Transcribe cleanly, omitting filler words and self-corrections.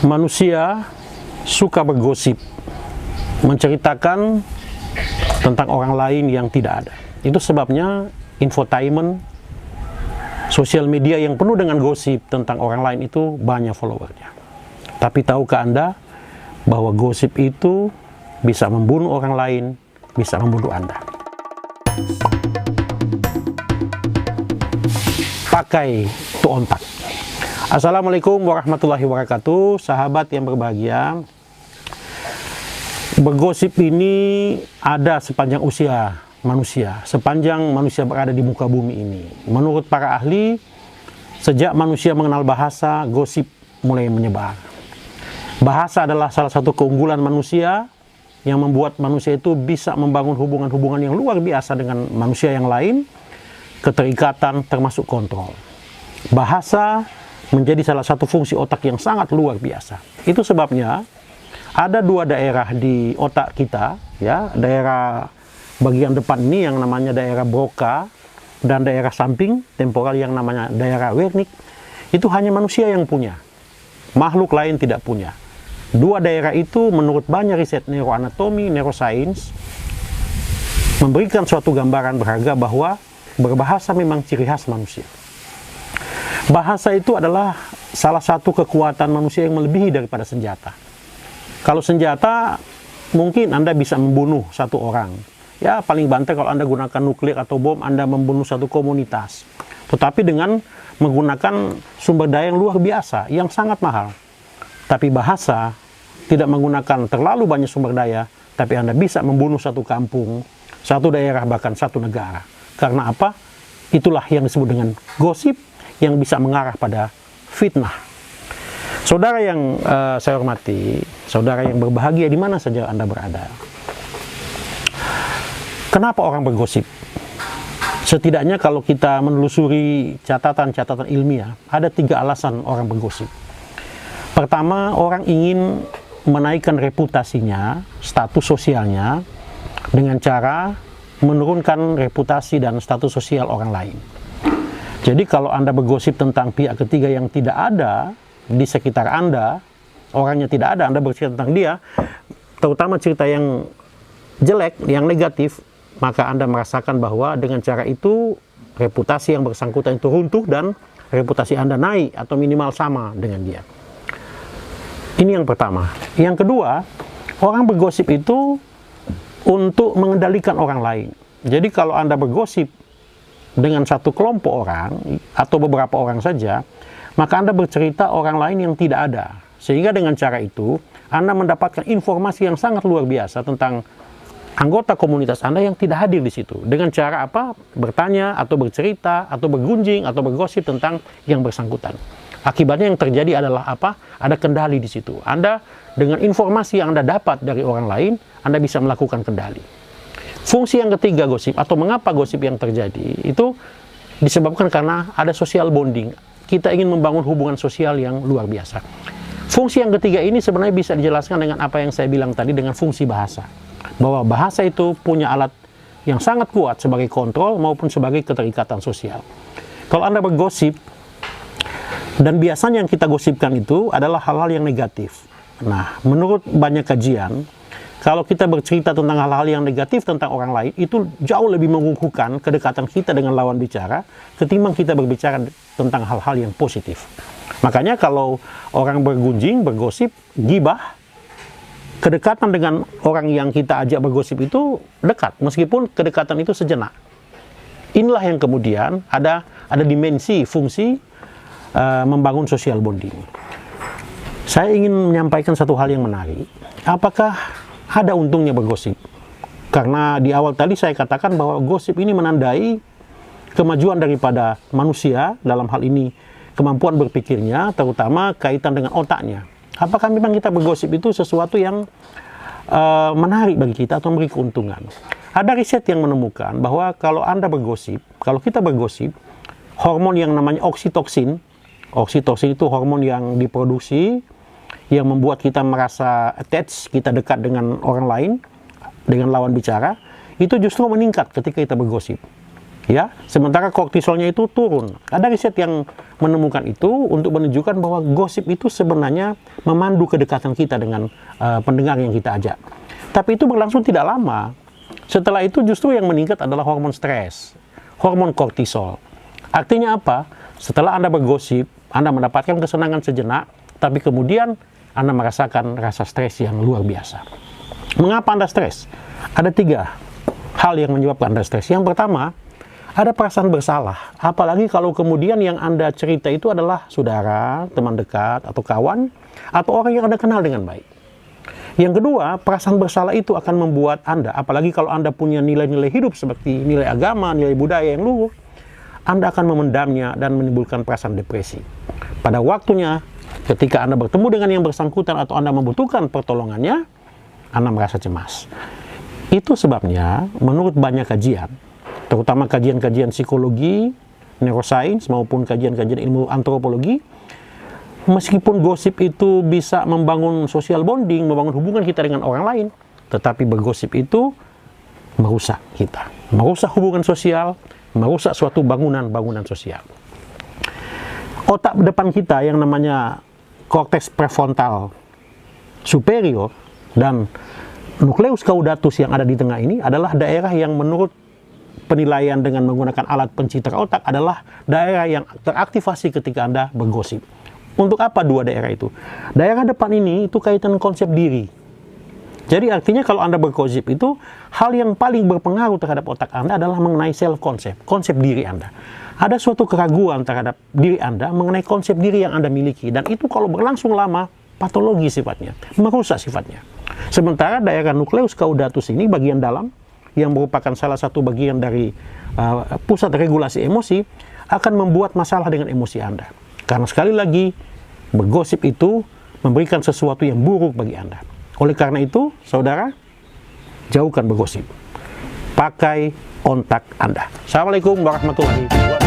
Manusia suka bergosip, menceritakan tentang orang lain yang tidak ada. Itu sebabnya infotainment, sosial media yang penuh dengan gosip tentang orang lain itu banyak followernya. Tapi tahukah Anda bahwa gosip itu bisa membunuh orang lain, bisa membunuh Anda? Pakai tuh otak. Assalamualaikum warahmatullahi wabarakatuh, sahabat yang berbahagia. Bergosip ini ada sepanjang usia manusia, sepanjang manusia berada di muka bumi ini. Menurut para ahli, sejak manusia mengenal bahasa, gosip mulai menyebar. Bahasa adalah salah satu keunggulan manusia yang membuat manusia itu bisa membangun hubungan-hubungan yang luar biasa dengan manusia yang lain, keterikatan termasuk kontrol. Bahasa menjadi salah satu fungsi otak yang sangat luar biasa. Itu sebabnya ada dua daerah di otak kita, ya, daerah bagian depan ini yang namanya daerah Broca dan daerah samping temporal yang namanya daerah Wernicke. Itu hanya manusia yang punya, makhluk lain tidak punya. Dua daerah itu menurut banyak riset neuroanatomi, neuroscience memberikan suatu gambaran berharga bahwa berbahasa memang ciri khas manusia. Bahasa itu adalah salah satu kekuatan manusia yang melebihi daripada senjata. Kalau senjata, mungkin Anda bisa membunuh satu orang. Ya, paling banter kalau Anda gunakan nuklir atau bom, Anda membunuh satu komunitas. Tetapi dengan menggunakan sumber daya yang luar biasa, yang sangat mahal. Tapi bahasa tidak menggunakan terlalu banyak sumber daya, tapi Anda bisa membunuh satu kampung, satu daerah, bahkan satu negara. Karena apa? Itulah yang disebut dengan gosip, yang bisa mengarah pada fitnah. Saudara yang saya hormati, saudara yang berbahagia di mana saja Anda berada. Kenapa orang bergosip? Setidaknya kalau kita menelusuri catatan-catatan ilmiah, ada 3 alasan orang bergosip. Pertama, orang ingin menaikkan reputasinya, status sosialnya, dengan cara menurunkan reputasi dan status sosial orang lain. Jadi kalau Anda bergosip tentang pihak ketiga yang tidak ada di sekitar Anda, orangnya tidak ada, Anda bercerita tentang dia, terutama cerita yang jelek, yang negatif, maka Anda merasakan bahwa dengan cara itu reputasi yang bersangkutan itu runtuh dan reputasi Anda naik atau minimal sama dengan dia. Ini yang pertama. Yang kedua, orang bergosip itu untuk mengendalikan orang lain. Jadi kalau Anda bergosip dengan satu kelompok orang atau beberapa orang saja, maka Anda bercerita orang lain yang tidak ada. Sehingga dengan cara itu Anda mendapatkan informasi yang sangat luar biasa tentang anggota komunitas Anda yang tidak hadir di situ. Dengan cara apa? Bertanya atau bercerita atau bergunjing atau bergosip tentang yang bersangkutan. Akibatnya yang terjadi adalah apa? Ada kendali di situ. Anda dengan informasi yang Anda dapat dari orang lain, Anda bisa melakukan kendali. Fungsi yang ketiga gosip, atau mengapa gosip yang terjadi, itu disebabkan karena ada social bonding. Kita ingin membangun hubungan sosial yang luar biasa. Fungsi yang ketiga ini sebenarnya bisa dijelaskan dengan apa yang saya bilang tadi, dengan fungsi bahasa. Bahwa bahasa itu punya alat yang sangat kuat sebagai kontrol maupun sebagai keterikatan sosial. Kalau Anda bergosip, dan biasanya yang kita gosipkan itu adalah hal-hal yang negatif. Nah, menurut banyak kajian, kalau kita bercerita tentang hal-hal yang negatif tentang orang lain, itu jauh lebih mengukuhkan kedekatan kita dengan lawan bicara ketimbang kita berbicara tentang hal-hal yang positif. Makanya kalau orang bergunjing, bergosip, gibah, kedekatan dengan orang yang kita ajak bergosip itu dekat, meskipun kedekatan itu sejenak. Inilah yang kemudian ada dimensi, fungsi membangun social bonding. Saya ingin menyampaikan satu hal yang menarik. Apakah ada untungnya bergosip? Karena di awal tadi saya katakan bahwa gosip ini menandai kemajuan daripada manusia, dalam hal ini kemampuan berpikirnya, terutama kaitan dengan otaknya. Apakah memang kita bergosip itu sesuatu yang menarik bagi kita atau memberi keuntungan? Ada riset yang menemukan bahwa kalau Anda bergosip, kalau kita bergosip, hormon yang namanya oksitoksin itu hormon yang diproduksi, yang membuat kita merasa attached, kita dekat dengan orang lain, dengan lawan bicara, itu justru meningkat ketika kita bergosip. Ya, sementara kortisolnya itu turun. Ada riset yang menemukan itu untuk menunjukkan bahwa gosip itu sebenarnya memandu kedekatan kita dengan pendengar yang kita ajak. Tapi itu berlangsung tidak lama. Setelah itu justru yang meningkat adalah hormon stres, hormon kortisol. Artinya apa? Setelah Anda bergosip, Anda mendapatkan kesenangan sejenak, tapi kemudian Anda merasakan rasa stres yang luar biasa. Mengapa Anda stres? Ada 3 hal yang menyebabkan Anda stres. Yang pertama, ada perasaan bersalah. Apalagi kalau kemudian yang Anda cerita itu adalah saudara, teman dekat, atau kawan, atau orang yang Anda kenal dengan baik. Yang kedua, perasaan bersalah itu akan membuat Anda, apalagi kalau Anda punya nilai-nilai hidup seperti nilai agama, nilai budaya yang luhur, Anda akan memendamnya dan menimbulkan perasaan depresi. Pada waktunya, ketika Anda bertemu dengan yang bersangkutan atau Anda membutuhkan pertolongannya, Anda merasa cemas. Itu sebabnya, menurut banyak kajian, terutama kajian-kajian psikologi, neuroscience, maupun kajian-kajian ilmu antropologi, meskipun gosip itu bisa membangun social bonding, membangun hubungan kita dengan orang lain, tetapi bergosip itu merusak kita. Merusak hubungan sosial, merusak suatu bangunan sosial. Otak depan kita yang namanya korteks prefrontal superior dan nukleus caudatus yang ada di tengah ini adalah daerah yang menurut penilaian dengan menggunakan alat pencitra otak adalah daerah yang teraktivasi ketika Anda bergosip. Untuk apa 2 daerah itu? Daerah depan ini itu kaitan konsep diri. Jadi artinya kalau Anda bergosip itu, hal yang paling berpengaruh terhadap otak Anda adalah mengenai self-concept, konsep diri Anda. Ada suatu keraguan terhadap diri Anda mengenai konsep diri yang Anda miliki. Dan itu kalau berlangsung lama, patologi sifatnya, merusak sifatnya. Sementara daerah nukleus caudatus ini, bagian dalam, yang merupakan salah satu bagian dari pusat regulasi emosi, akan membuat masalah dengan emosi Anda. Karena sekali lagi, bergosip itu memberikan sesuatu yang buruk bagi Anda. Oleh karena itu, saudara, jauhkan bergosip. Pakai otak Anda. Assalamualaikum warahmatullahi wabarakatuh.